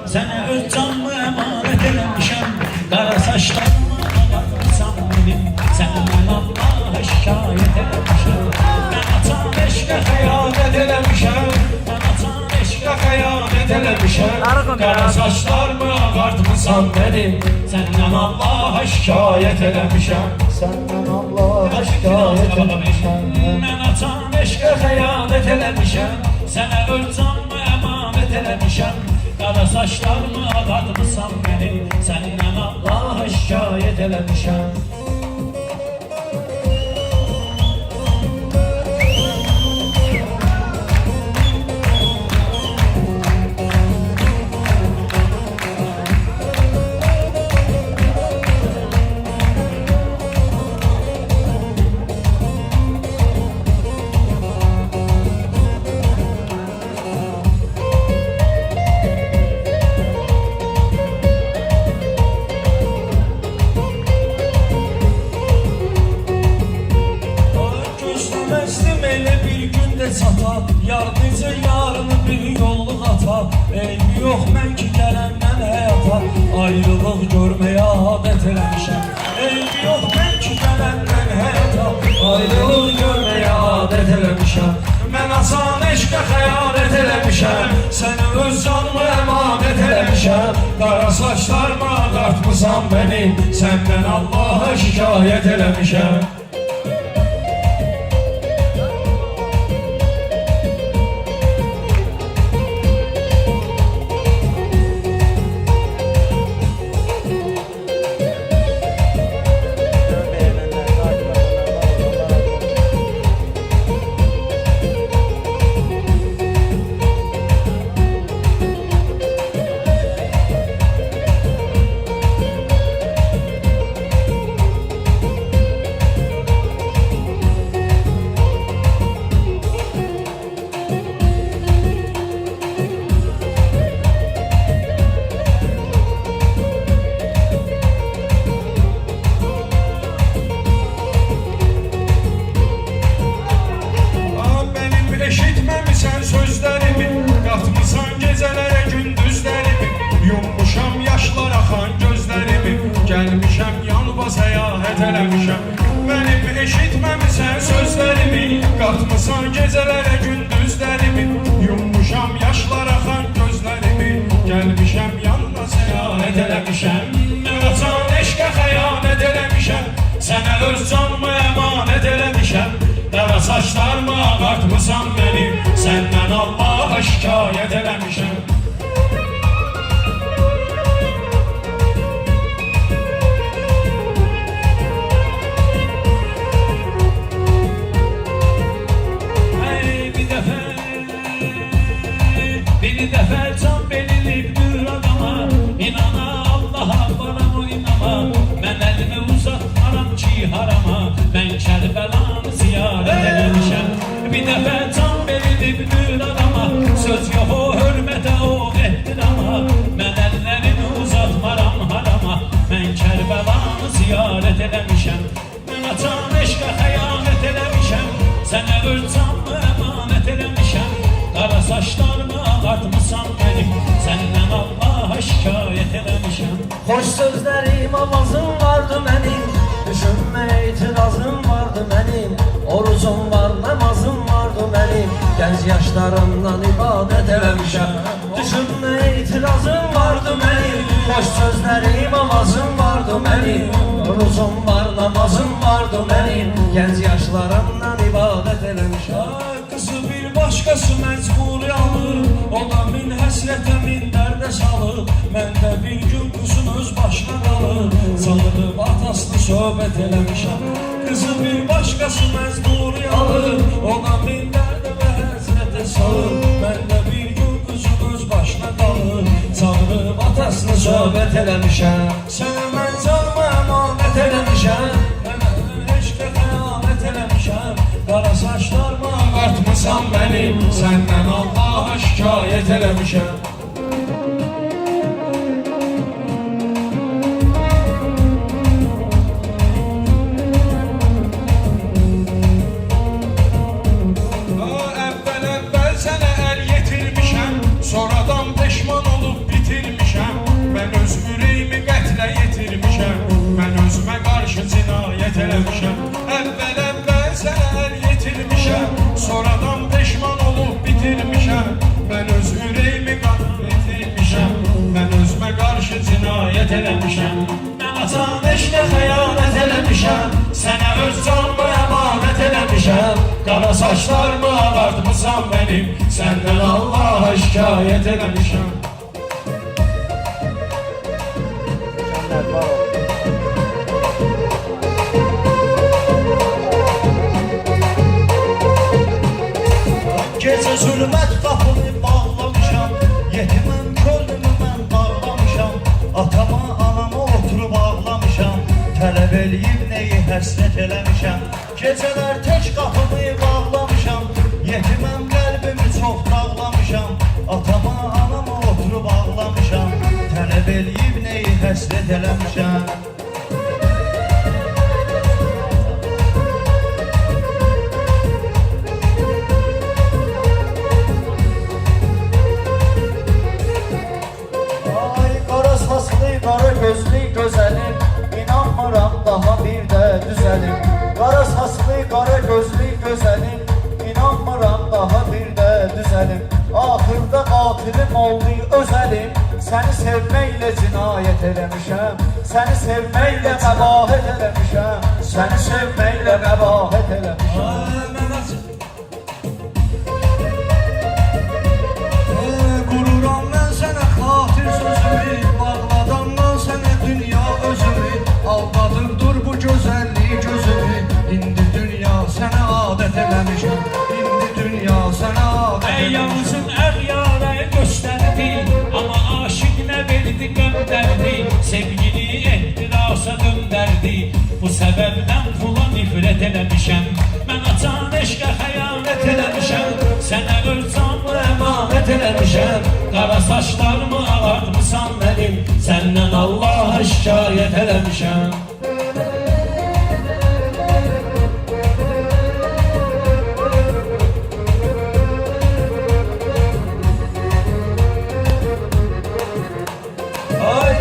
Sənə öz canımı əmanət eləmişəm. Qara saçlarımı ağartmısan benim. Səndən Allaha şikayət eləmişəm. Mən açan eşqə xəyanət eləmişəm. Mən açan eşqə xəyanət eləmişəm. Qara saçlarımı ağartmısan benim. Səndən Allaha şikayət eləmişəm. Səndən Allaha şikayət eləmişəm. Mən açan eşqə xəyanət eləmişəm. Sənə öz canımı əmanət eləmişəm. Qara saçlarımı ağartmısan benim. Səndən Allaha şikayət eləmişəm. Çata, yardımcı yarını bir yolluk ata. Eybi yox mən ki gələndən həyata. Ayrılıq görməyə adət eləmişəm. Eybi yox mən ki gələndən həyata. Ayrılıq görməyə adət eləmişəm. Mən asan eşqə xəyanət eləmişəm. Səni öz canımı əmanət eləmişəm. Qara saçlarımı ağartmısan benim. Səndən Allaha şikayət eləmişəm. Eşitməmisən sözlərimi, qatmısan gecələrə gündüzlərimi. Yummuşam yaşlar axan gözlərimi, gəlmişəm yalnız səyahət eləmişəm. Mənim eşitməmisən sözlərimi, qatmısan gecələrə gündüzlərimi. Yummuşam yaşlar axan gözlərimi, gəlmişəm yalnız səyahət eləmişəm. Mən açan eşqə xəyanət eləmişəm, sənə öz canımı əmanət eləmişəm. Qara saçlarımı ağartmısan benim, səndən Allaha şikayət eləmişəm. Bir dəfə can belirlibdir adama, inana Allaha varamı inama. Mən əlimi uzatmaram ki harama, mən Kərbəlanı ziyarət eləmişəm. Bir dəfə can belirlibdir adama, söz yox o hörmətə o ehtirama. Mən əllərimi uzatmaram harama, mən Kərbəlanı ziyarət eləmişəm. Mən açan eşqə xəyanət eləmişəm, sənə öz canımı əmanət eləmişəm. Qara saçlarımı ağartmısan benim, səndən Allaha şikayət eləmişəm. Xoş sözlərim avazım vardı mənim, düşünmə etirazım vardı mənim. Orucum var, namazım vardı mənim, gənc yaşlarımdan ibadət eləmişəm. Düşünmə etirazım vardı mənim, xoş sözlərim avazım vardı mənim. Orucum var, namazım vardı mənim, gənc yaşlarımdan ibadət eləmişəm. Qızı bir başqası məcburi alır, o da min həsrətə min dərdə salır. Mən də bir gün qızın öz başına qalır, çağırıb atasını söhbət eləmişəm. Qızı bir başqası məcburi alır, o da min dərdə və həsrətə salır. Mən də bir gün qızın öz başına qalır, çağırıb atasını söhbət eləmişəm. Sənə mən canımı əmanət eləmişəm, mən eşqə xəyanət eləmişəm. Qara saçlarımı ağartmısan benim, səndən Allaha şikayət eləmişəm. Əvvəl sənə əl yetirmişəm, sonradan peşman olub bitirmişəm. şikayət eləmişəm. Mən asan eşqə xəyanət eləmişəm, sənə öz canımı əmanət eləmişəm. Qara saçlarımı ağartmısan mənim, səndən Allaha şikayət eləmişəm. Gecə zülmət qapını bağlamışam, yetiməm könlümü mən bağlamışam. Atama, anama oturub ağlamışam, tələb eləyib neyi həsrət eləmişəm. Gecələr tək qapını bağlamışam, yetiməm qəlbimi çox dağlamışam. Atama, anama oturub ağlamışam, tələb eləyib neyi həsrət eləmişəm. Qara gözlü gözəlim, inanmıram daha bir də düzəlim. Qara saçlı, qara gözlü gözəlim, inanmıram daha bir də düzəlim. Axırda qatilim oldu özəlim, səni sevməklə cinayət eləmişəm. Səni sevməklə qəbahət eləmişəm, səni sevməklə qəbahət eləmişəm. Qururam mən sənə xatir sözümü, bağladamdan sənə dünya özümü. Aldadır bu gözəlliyi gözümü, indi dünya sənə adət eləmişəm. İndi dünya sənə adət eləmişəm. Yalnızın əğyara göstərdi, amma aşıq nə verdi göndərdi. Sevgini ehtirasa döndərdi, bu səbəbdən pula nifrət eləmişəm. Mən açan eşqə xəyanət eləmişəm, sənə öz canımı əmanət eləmişəm. Qara saçlarımı ağartmısan mənim, səndən Allaha şikayət eləmişəm.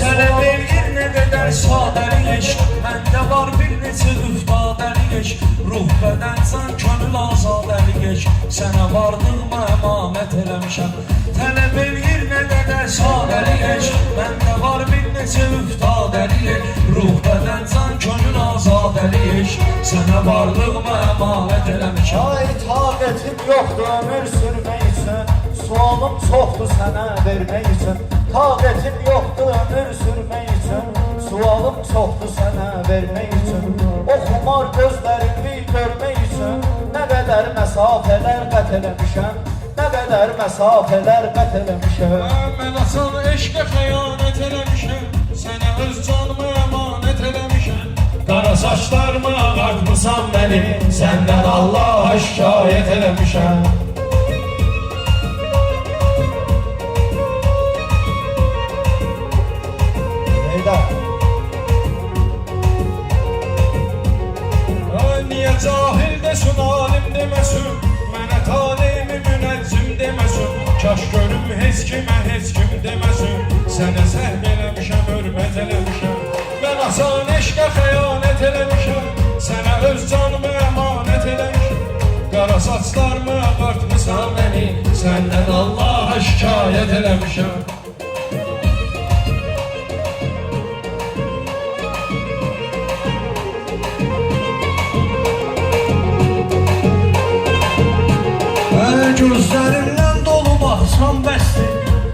Tələb eləyir nə qədər sadəli eşq, məndə var bir neçə üftadəli eşq. Ruh bədən can könül azadəli eşq, sənə varlığıma əmanət eləmişəm. Tələb eləyir nə qədər sadəli eşq, məndə var bir neçə üftadəli eşq. Ruh bədən can könül azadəli eşq, sənə varlığıma əmanət eləmişəm. Ay taqətim yoxdur ömür sürmək üçün, sualım çoxdur sənə vermək üçün. Taqətim yoxdur ömür sürmək üçün, sualım çoxdur sənə vermək üçün. Oxumar gözlərimi görmək üçün, nə qədər məsafələr qət eləmişəm, nə qədər məsafələr qət eləmişəm. Mən asan eşqə xəyanət eləmişəm, sənə öz canımı əmanət eləmişəm. Qara saçlarımı ağartmısan mənim, səndən Allaha şikayət eləmişəm. Niyə cahil desin, alim deməsin, mənə talimi münəccim deməsin. Kaş görüm heç kimə heç kim deməsin, sənə səhv eləmişəm, hörmət eləmişəm. Mən asan eşqə xəyanət eləmişəm, sənə öz canımı əmanət eləmişəm. Qara saçlarımı ağartmısan məni, səndən Allaha şikayət eləmişəm. Gözlərimdən dolu baxsam bəsdir,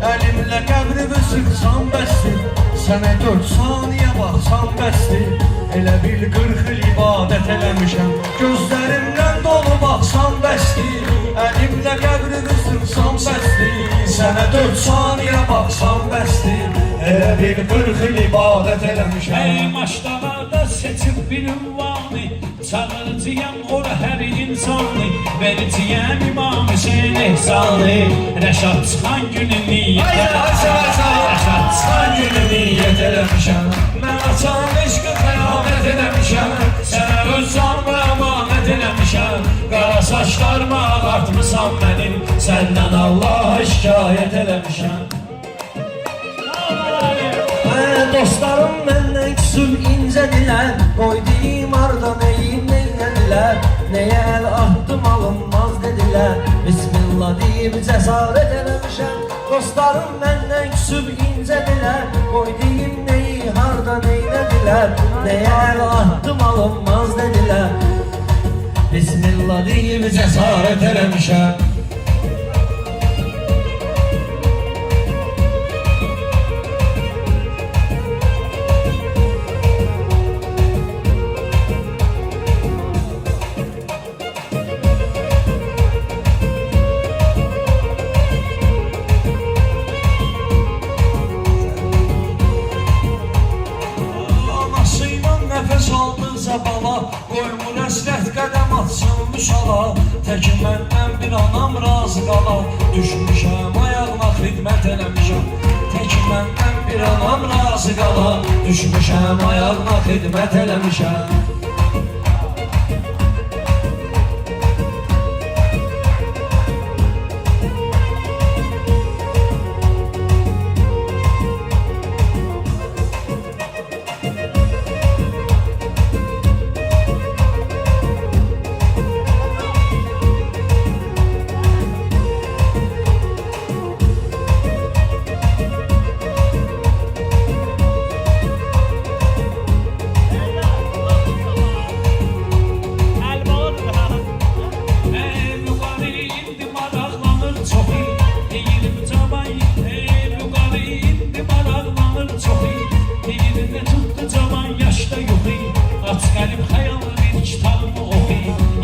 əlimlə qəbrimi sıxsam bəsdir. Sənə 4 saniyə baxsam bəsdir, elə bil 40 il ibadət eləmişəm. Gözlərimdən dolu baxsam bəsdir, əlimlə qəbrimi sıxsam bəsdir. Sənə 4 saniyə baxsam bəsdir, elə bil 40 il ibadət eləmişəm. Ey maşdalarda seçib bir ünvanı, çağırıcıyam ora hər insanı, vericiyəm İmam Hüseyin ehsanı. Rəşad çıxan günü niyyət eləmişəm, Rəşad çıxan günü niyyət eləmişəm. Mən açan eşqə xəyanət eləmişəm, sənə öz canımı əmanət eləmişəm. Qara saçlarımı ağartmısan mənim, səndən Allaha şikayət eləmişəm. Dostlarım məndən küsüb incədilər, qoydum arda neyim neylədilər. Nəyə əl atdım alınmaz dedilər, Bismillah deyib cəsarət eləmişəm. Dostlarım məndən küsüb incədilər. Qoy deyim neyi harda neylədilər. Nəyə əl atdım alınmaz dedilər. Bismillah deyib cəsarət eləmişəm. Bala, qoymur əslət qədəm atsın müşala. Təki məndən bir anam razı qala. Düşmüşəm ayağına xidmət eləmişəm. Təki məndən bir anam razı qala. Düşmüşəm ayağına xidmət eləmişəm.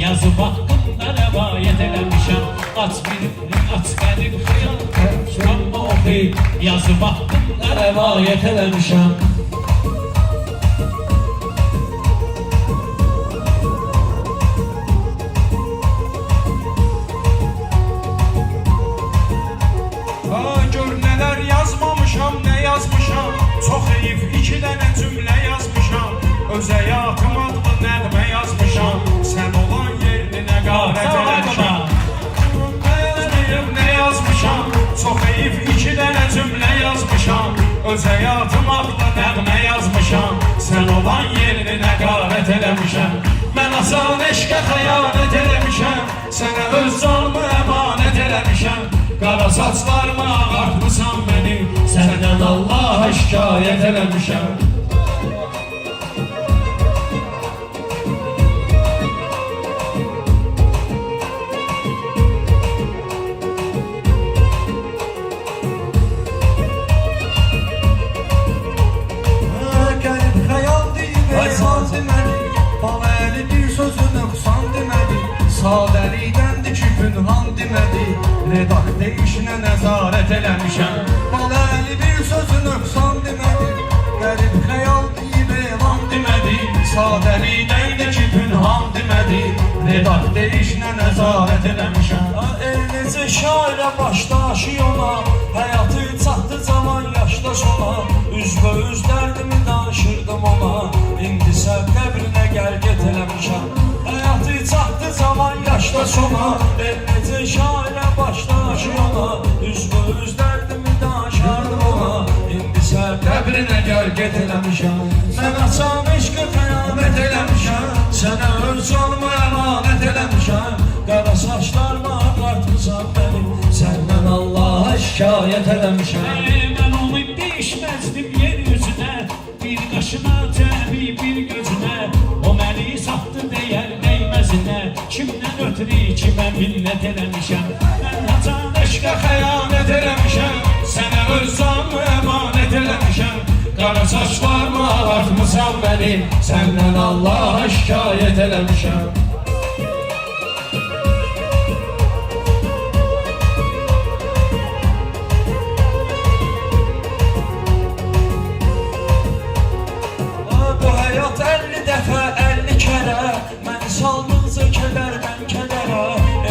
Yazıb haqqında rəvayət eləmişəm. Aç qəlib xəyal kitabımı oxuy. Yazıb haqqında rəvayət eləmişəm. Gör nələr yazmamışam, nə yazmışam. Çox heyif iki dənə cümlə yazmışam. Öz həyatım adlı nəğmə yazmışam. Sən olan yerini nə qarət eləmişəm. Nə yazmışam, çox heyif iki dənə cümlə yazmışam. Öz həyatım adlı nəğmə yazmışam. Sən olan yerini nə qarət eləmişəm. Mən asan eşqə xəyanət eləmişəm. Sənə öz canımı əmanət eləmişəm. Qara saçlarımı ağartmısan məni. Səndən Allaha şikayət eləmişəm. Sadəlikdəndir ki, pünhan demədi. Redaktə işinə nəzarət eləmişəm. Baləli bir sözü nöqsan demədi. Qərib xəyal deyib elan demədi. Sadəlikdəndir ki, pünhan demədi. Redaktə işinə nəzarət eləmişəm. Eləcə şairə başdaşı yola. Həyatı çatdı cavan yaşda sona. Üzbə-üz dərdimi danışırdım ona. İndi sən qəbrinə gəl get eləmişəm. Həyatı çatdı zaman yaşda sona. Eləcə şairə başdaşı yola. Üzbə-üz dərdimi danışardım ona. İndi sən qəbrinə gəl get eləmişəm. Mən açam eşqə xəyanət eləmişəm. Sənə öz canımı əmanət eləmişəm. Qara saçlarımı ağartmısan mənim. Səndən Allaha şikayət eləmişəm. Mən onu dəyişməzdim yer yüzünə. Bir qaşına cəbi bir gözünə. O məni satdı deyər dəyməzinə. Kimdən ötürü kimə minnət eləmişəm. Mən açan eşqə xəyanət eləmişəm. Sənə öz canımı əmanət eləmişəm. Qara saçlarımı ağartmısan mənim. Səndən Allaha şikayət eləmişəm. Bu həyat 50 dəfə 50 kərə məni saldıqca kədər mən kədərə.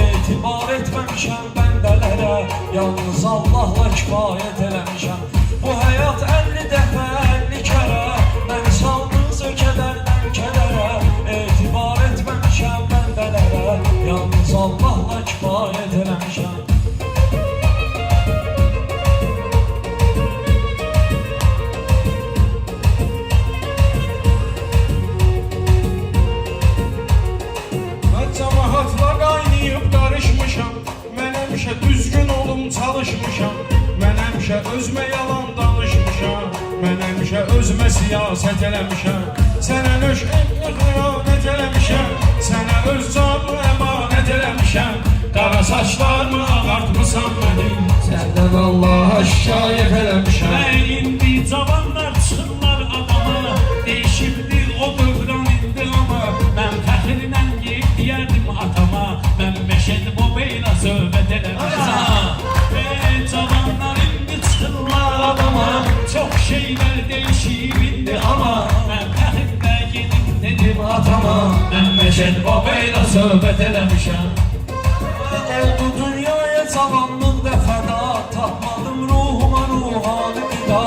Etibar etməmişəm bəndələrə. Yalnız Allahla kifayət eləmişəm. Bu həyat 50 dəfə 50 kərə məni saldıqca kədər mən kədərə. Etibar etməmişəm özümə yalan danışmışam. Mən həmişə özümə siyasət eləmişəm. Sənə nöş xəyanət eləmişəm. Sənə öz canımı əmanət eləmişəm. Qara saçlarımı ağartmısan mənim. Səndən Allaha şikayət eləmişəm. Və indi cavanlar çıxırlar adama. Değişibdir o dövran indi ama. Mən fəxrlə geyib deyərdim atama. Mən meşədi bu beylə söhbət eləmişəm. Cavanlar indi çıxırlar adama. Çox şeylər değişib indi ama. Mən fəxrlə gedib dedim atama. Mən meşədi bu beylə söhbət eləmişəm. Oldu dünyaya cavanlıq və fəda. Tapmadım ruhuma ruhani qida.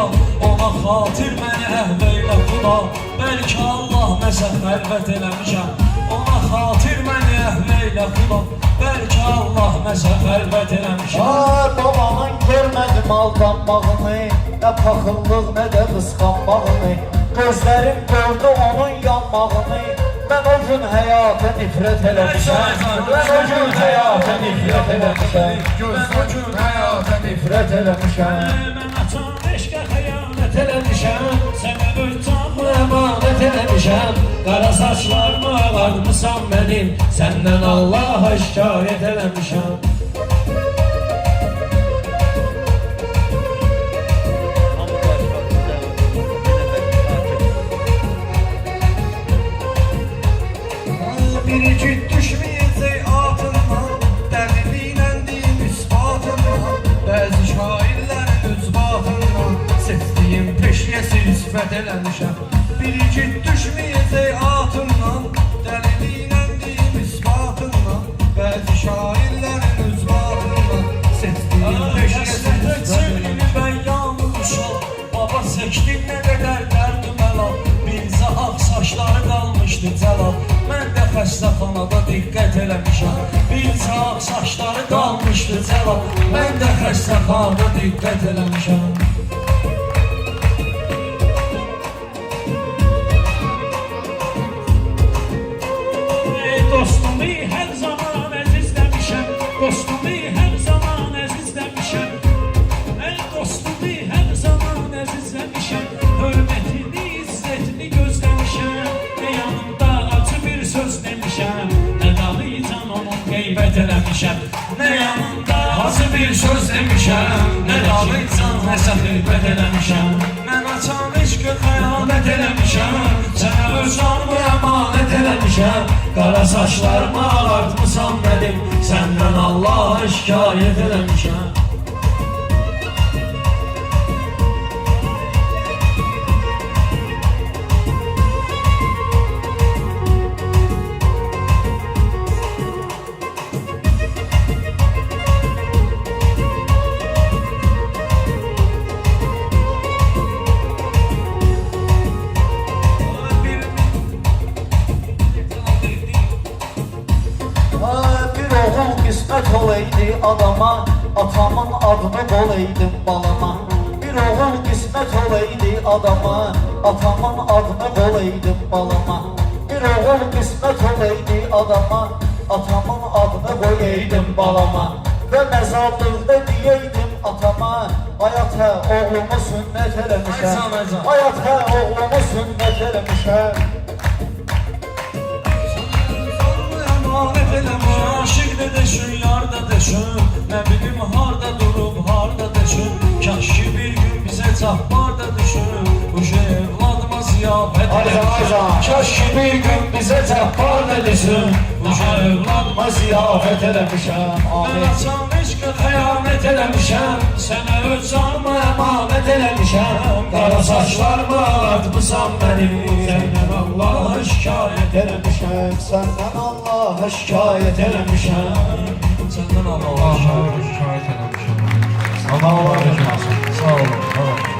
Ona xatir məni əhv eylə xuda. Bəlkə Allah nəsə xəlvət eləmişəm. Ona xatir məni əhv eylə xuda. Bəlkə Allah nəsə xəlvət eləmişəm. Babanın görmədim aldanmağını, nə paxıllıq, nə də qısqanmağını. Gözlərim gördü onun yanmağını. Mən o gün həyata nifrət eləmişəm. Mən o gün həyata nifrət eləmişəm. Mən o gün həyata nifrət eləmişəm. Mən açan eşqə xəyanət eləmişəm. Sənə öz canımı Əmanət eləmişəm. Qara saçlarımı ağartmısan mənim. Səndən Allaha şikayət eləmişəm. Biricik düşməyəcək atından, dəliliylə deyim isbatından. Bəzi şairlərin üzbatından, seçdiyim peşiyə sifət eləmişəm. Biricik düşməyəcək atından, dəliliylə deyim isbatından. Bəzi şairlərin üzbatından, seçdiyim peşiyə sifət eləmişəm. Ben yanmışam. Baba çəkdim nə qədər dərdim əlam. Bilsə ağ saçları qalmışdı cəlal. Mən də xəstəxanada diqqət eləmişəm. Bilsə ağ saçları qalmışdı cəlal. Mən də xəstəxanada diqqət eləmişəm. Dostumu hər zaman əzizləmişəm. Dostumu hər zaman əzizləmişəm. Dostumu hər zaman əzizləmişəm. Hörmətini, izzətini gözləmişəm. Nə yanımda acı bir söz demişəm. Nə dalıcan onun qeybət eləmişəm. Nə yanımda acı bir söz demişəm. Nə dalıcan nəsə qeybət eləmişəm. Mən açan eşqə xəyanət eləmişəm. Sənə öz canımı Əmanət eləmişəm. Qara saçlarımı ağartmısan mənim. Səndən Allaha şikayət eləmişəm. Bir oğul qismət olaydı adama, atamın adını qolaydım balama. Bir oğul qismət olaydı adama, atamın adını qolaydım balama. Bir oğul qismət olaydı adama, atamın adını qoyaydım balama. Və məzarlıqda deyəydim atama, hayata oğlumu sünnət eləmişəm. Hayata oğlumu sünnət eləmişəm. Əmanət eləmişəm. Aşıq da deşün, yar da deşün. Nə bilim harda durub, harda deşün. Kaş ki bir gün bizə çapar da düşün. Bu şey evladıma ziyafət eləmişəm. Kaş ki bir gün bizə çapar da düşün. Bu şey evladıma ziyafət eləmişəm. Mən açan eşqə xəyanət eləmişəm. Sənə öz canımı əmanət eləmişəm. Qara saçlarımı ağartmısan mənim. Səndən Allaha şikayət eləmişəm. Səndən Allaha şikayət eləmişəm. Səndən Allaha şikayət eləmişəm. Sağ olun. Sağ olun.